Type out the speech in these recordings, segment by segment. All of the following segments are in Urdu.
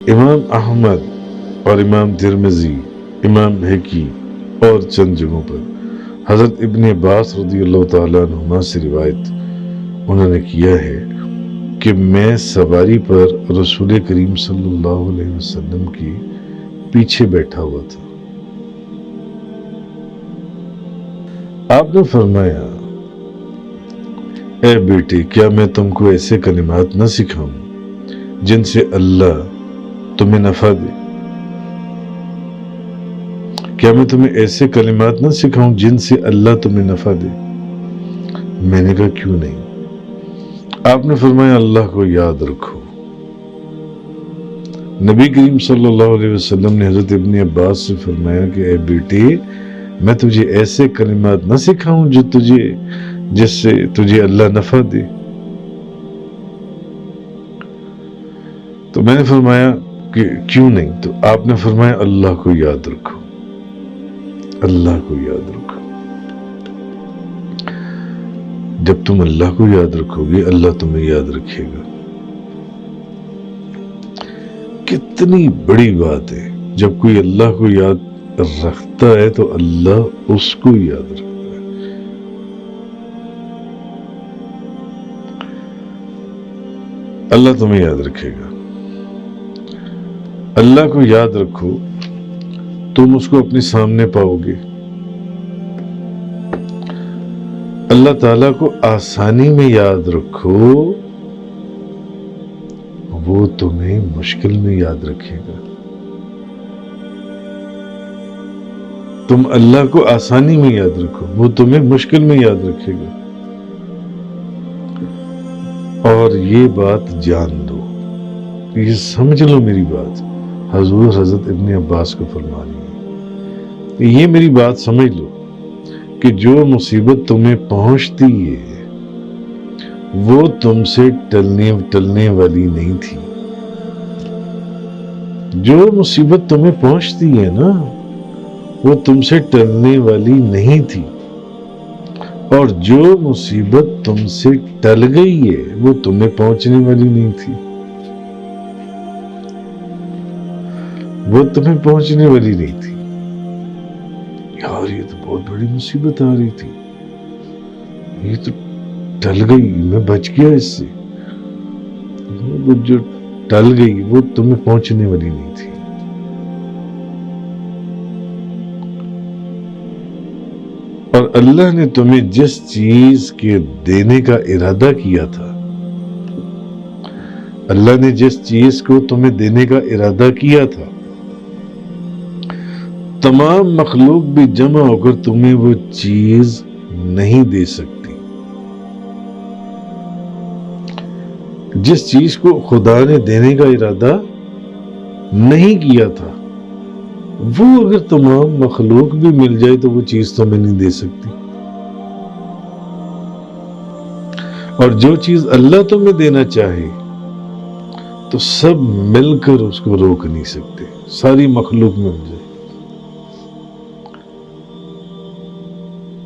امام احمد اور امام ترمذی، امام بھیکی اور چند جگہوں پر حضرت ابن عباس رضی اللہ تعالیٰ عنہما سے روایت انہوں نے کیا ہے کہ میں سواری پر رسول کریم صلی اللہ علیہ وسلم کی پیچھے بیٹھا ہوا تھا۔ آپ نے فرمایا، اے بیٹے، کیا میں تم کو ایسے کلمات نہ سکھاؤں جن سے اللہ تمہیں نفع دے؟ کیا میں تمہیں ایسے کلمات نہ سکھاؤں جن سے اللہ تمہیں نفع دے؟ میں نے کہا کیوں نہیں؟ آپ نے فرمایا، اللہ کو یاد رکھو۔ نبی کریم صلی اللہ علیہ وسلم نے حضرت ابن عباس سے فرمایا کہ اے بیٹے، میں تجھے ایسے کلمات نہ سکھاؤں جس سے تجھے اللہ نفع دے؟ تو میں نے فرمایا کہ کیوں نہیں؟ تو آپ نے فرمایا، اللہ کو یاد رکھو، اللہ کو یاد رکھو۔ جب تم اللہ کو یاد رکھو گے، اللہ تمہیں یاد رکھے گا۔ کتنی بڑی بات ہے، جب کوئی اللہ کو یاد رکھتا ہے تو اللہ اس کو یاد رکھتا ہے۔ اللہ تمہیں یاد رکھے گا۔ اللہ کو یاد رکھو، تم اس کو اپنے سامنے پاؤ گے۔ اللہ تعالیٰ کو آسانی میں یاد رکھو، وہ تمہیں مشکل میں یاد رکھے گا۔ تم اللہ کو آسانی میں یاد رکھو، وہ تمہیں مشکل میں یاد رکھے گا۔ اور یہ بات جان دو، یہ سمجھ لو میری بات، حضور حضرت ابن عباس کو فرما رہی ہے، یہ میری بات سمجھ لو کہ جو مصیبت تمہیں پہنچتی ہے وہ تم سے ٹلنے والی نہیں تھی۔ جو مصیبت تمہیں پہنچتی ہے نا، وہ تم سے ٹلنے والی نہیں تھی، اور جو مصیبت تم سے ٹل گئی ہے وہ تمہیں پہنچنے والی نہیں تھی، وہ تمہیں پہنچنے والی نہیں تھی۔ یار یہ تو بہت بڑی مصیبت آ رہی تھی، یہ تو ٹل گئی، میں بچ گیا اس سے۔ وہ جو ٹل گئی وہ تمہیں پہنچنے والی نہیں تھی۔ اور اللہ نے تمہیں جس چیز کے دینے کا ارادہ کیا تھا، اللہ نے جس چیز کو تمہیں دینے کا ارادہ کیا تھا، تمام مخلوق بھی جمع ہو کر تمہیں وہ چیز نہیں دے سکتی۔ جس چیز کو خدا نے دینے کا ارادہ نہیں کیا تھا، وہ اگر تمام مخلوق بھی مل جائے تو وہ چیز تمہیں نہیں دے سکتی۔ اور جو چیز اللہ تمہیں دینا چاہے تو سب مل کر اس کو روک نہیں سکتے، ساری مخلوق مل جائے۔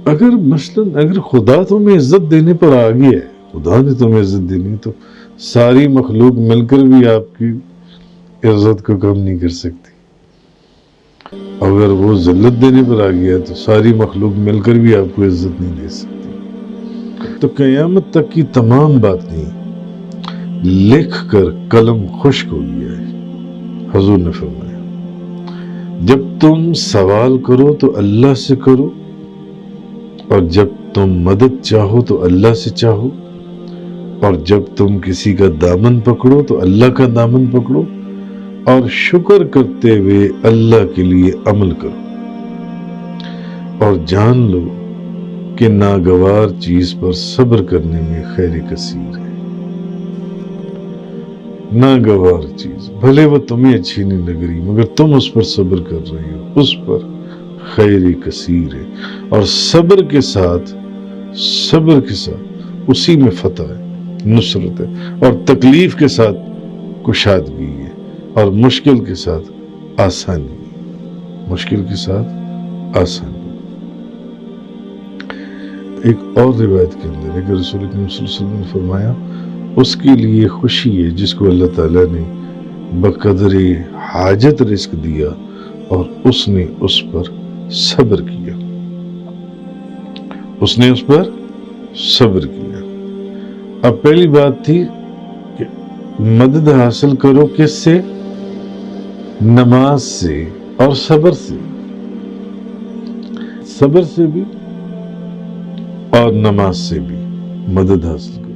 اگر خدا تمہیں عزت دینے پر آ گیا ہے، خدا نے تمہیں عزت دینی، تو ساری مخلوق مل کر بھی آپ کی عزت کو کم نہیں کر سکتی۔ اگر وہ ذلت دینے پر آ گیا تو ساری مخلوق مل کر بھی آپ کو عزت نہیں دے سکتی۔ تو قیامت تک کی تمام باتیں لکھ کر قلم خشک ہو گیا ہے۔ حضور نے فرمایا، جب تم سوال کرو تو اللہ سے کرو، اور جب تم مدد چاہو تو اللہ سے چاہو، اور جب تم کسی کا دامن پکڑو تو اللہ کا دامن پکڑو، اور شکر کرتے ہوئے اللہ کے لیے عمل کرو، اور جان لو کہ ناگوار چیز پر صبر کرنے میں خیر کثیر ہے۔ ناگوار چیز بھلے وہ تمہیں اچھی نہیں لگ رہی، مگر تم اس پر صبر کر رہی ہو، اس پر خیر کثیر ہے۔ اور صبر کے ساتھ اسی میں فتح ہے، نصرت ہے، اور تکلیف کے ساتھ کشادگی ہے، اور مشکل کے ساتھ آسانی ہے، مشکل کے ساتھ آسانی۔ ایک اور روایت کے اندر ہے کہ رسول کریم صلی اللہ علیہ وسلم نے فرمایا، اس کے لیے خوشی ہے جس کو اللہ تعالیٰ نے بقدر حاجت رزق دیا اور اس نے اس پر صبر کیا، اس نے اس پر صبر کیا۔ اب پہلی بات تھی کہ مدد حاصل کرو کس سے؟ نماز سے اور صبر سے، صبر سے بھی اور نماز سے بھی مدد حاصل کرو۔